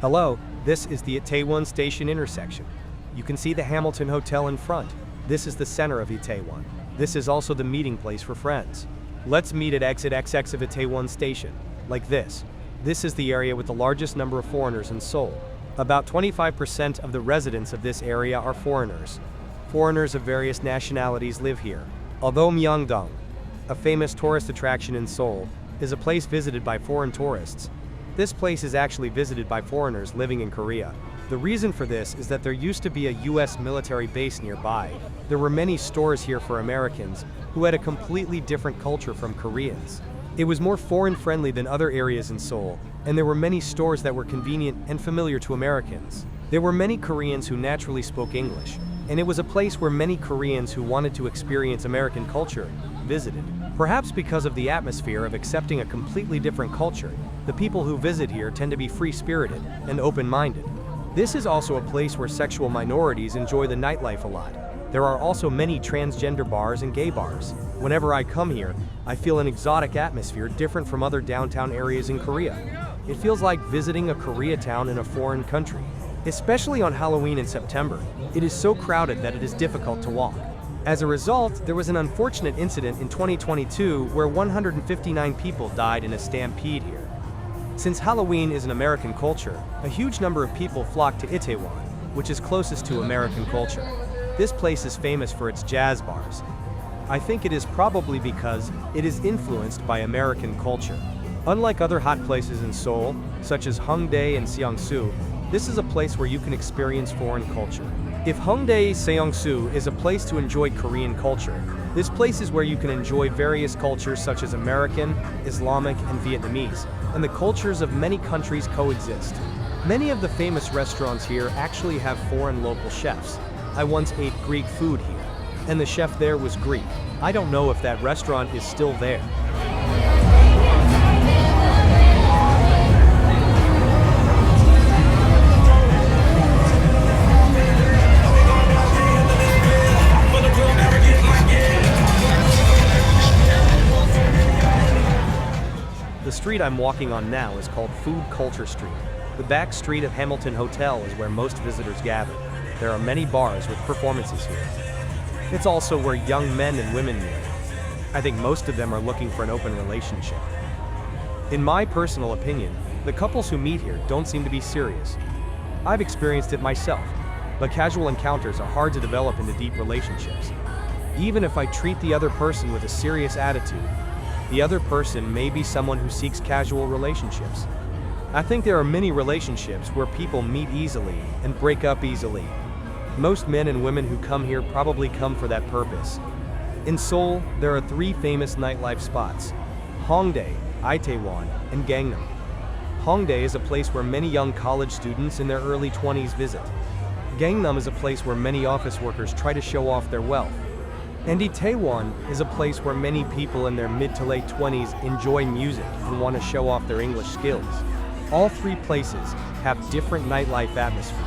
Hello, this is the Itaewon Station intersection. You can see the Hamilton Hotel in front. This is the center of Itaewon. This is also the meeting place for friends. Let's meet at exit XX of Itaewon Station. Like this. This is the area with the largest number of foreigners in Seoul. About 25% of the residents of this area are foreigners. Foreigners of various nationalities live here. Although Myeongdong, a famous tourist attraction in Seoul, is a place visited by foreign tourists, this place is actually visited by foreigners living in Korea. The reason for this is that there used to be a US military base nearby. There were many stores here for Americans who had a completely different culture from Koreans. It was more foreign-friendly than other areas in Seoul, and there were many stores that were convenient and familiar to Americans. There were many Koreans who naturally spoke English, and it was a place where many Koreans who wanted to experience American culture visited. Perhaps because of the atmosphere of accepting a completely different culture, the people who visit here tend to be free-spirited and open-minded. This is also a place where sexual minorities enjoy the nightlife a lot. There are also many transgender bars and gay bars. Whenever I come here, I feel an exotic atmosphere different from other downtown areas in Korea. It feels like visiting a Koreatown in a foreign country. Especially on Halloween in September, it is so crowded that it is difficult to walk. As a result, there was an unfortunate incident in 2022 where 159 people died in a stampede here. Since Halloween is an American culture, a huge number of people flock to Itaewon, which is closest to American culture. This place is famous for its jazz bars. I think it is probably because it is influenced by American culture. Unlike other hot places in Seoul, such as Hongdae and Seongsu, this is a place where you can experience foreign culture. If Hongdae Seongsu is a place to enjoy Korean culture, this place is where you can enjoy various cultures such as American, Islamic, and Vietnamese, and the cultures of many countries coexist. Many of the famous restaurants here actually have foreign local chefs. I once ate Greek food here, and the chef there was Greek. I don't know if that restaurant is still there. The street I'm walking on now is called Food Culture Street. The back street of Hamilton Hotel is where most visitors gather. There are many bars with performances here. It's also where young men and women meet. I think most of them are looking for an open relationship. In my personal opinion, the couples who meet here don't seem to be serious. I've experienced it myself, but casual encounters are hard to develop into deep relationships. Even if I treat the other person with a serious attitude, the other person may be someone who seeks casual relationships. I think there are many relationships where people meet easily and break up easily. Most men and women who come here probably come for that purpose. In Seoul, there are 3 famous nightlife spots: Hongdae, Itaewon, and Gangnam. Hongdae is a place where many young college students in their early 20s visit. Gangnam is a place where many office workers try to show off their wealth. And Itaewon is a place where many people in their mid to late 20s enjoy music and want to show off their English skills. All 3 places have different nightlife atmospheres.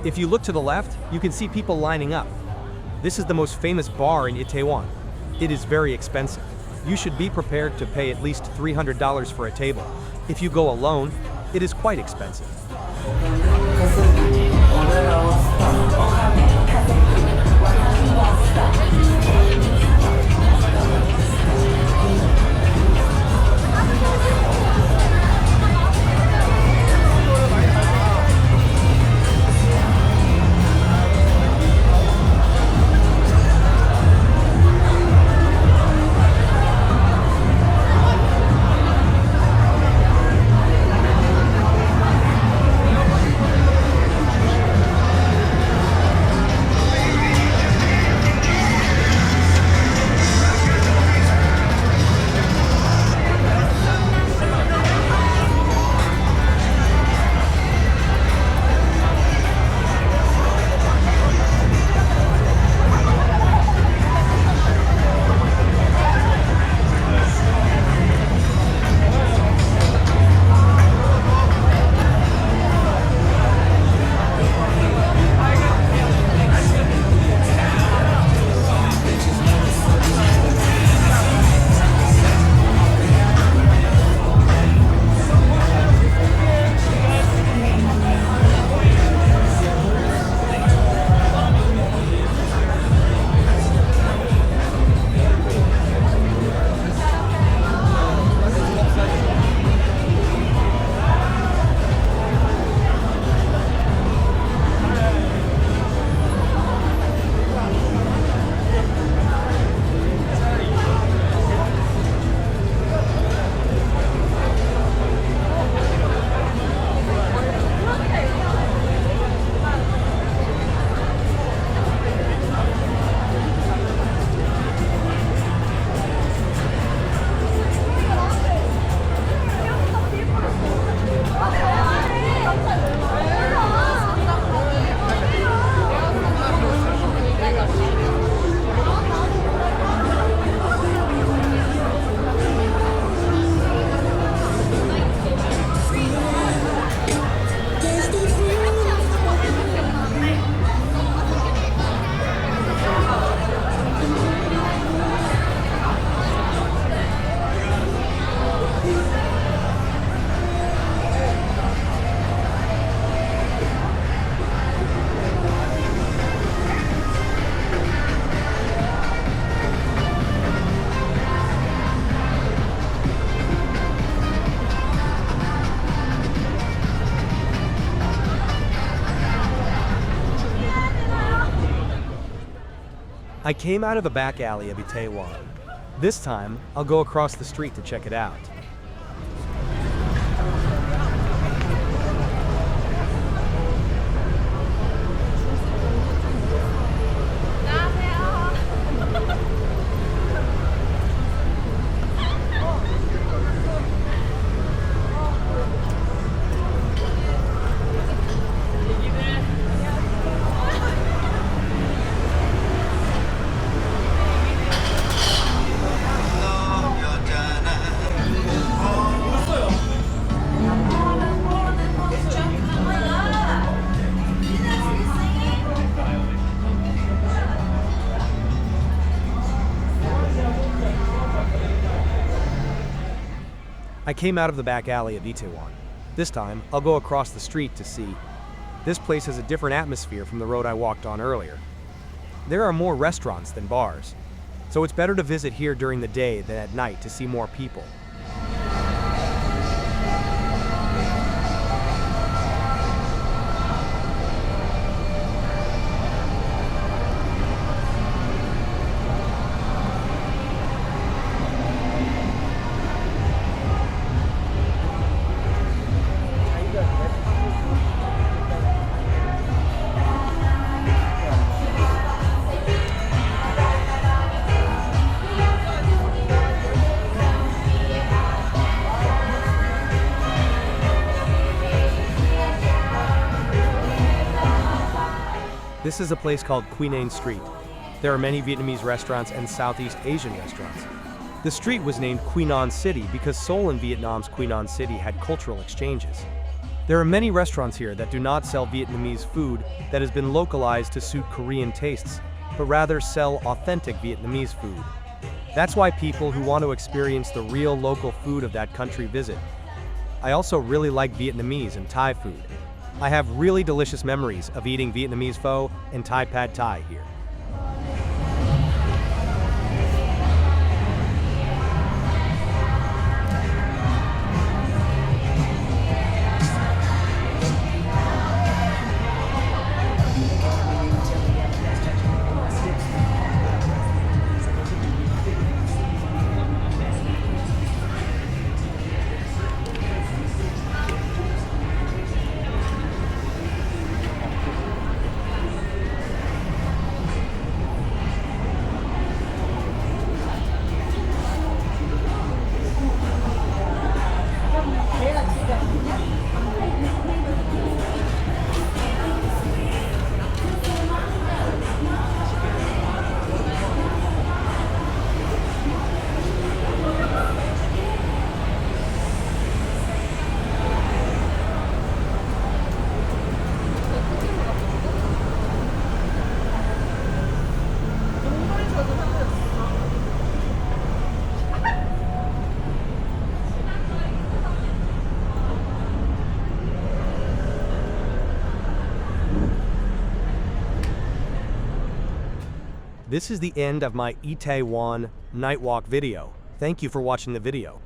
If you look to the left, you can see people lining up. This is the most famous bar in Itaewon. It is very expensive. You should be prepared to pay at least $300 for a table. If you go alone, it is quite expensive. I came out of the back alley of Itaewon. This time, I'll go across the street to check it out. I came out of the back alley of Itaewon. This time, I'll go across the street to see. This place has a different atmosphere from the road I walked on earlier. There are more restaurants than bars, so it's better to visit here during the day than at night to see more people. This is a place called Queen Anne Street. There are many Vietnamese restaurants and Southeast Asian restaurants. The street was named Quy Nhon City because Seoul and Vietnam's Quy Nhon City had cultural exchanges. There are many restaurants here that do not sell Vietnamese food that has been localized to suit Korean tastes, but rather sell authentic Vietnamese food. That's why people who want to experience the real local food of that country visit. I also really like Vietnamese and Thai food. I have really delicious memories of eating Vietnamese pho and Thai pad Thai here. This is the end of my Itaewon night walk video. Thank you for watching the video.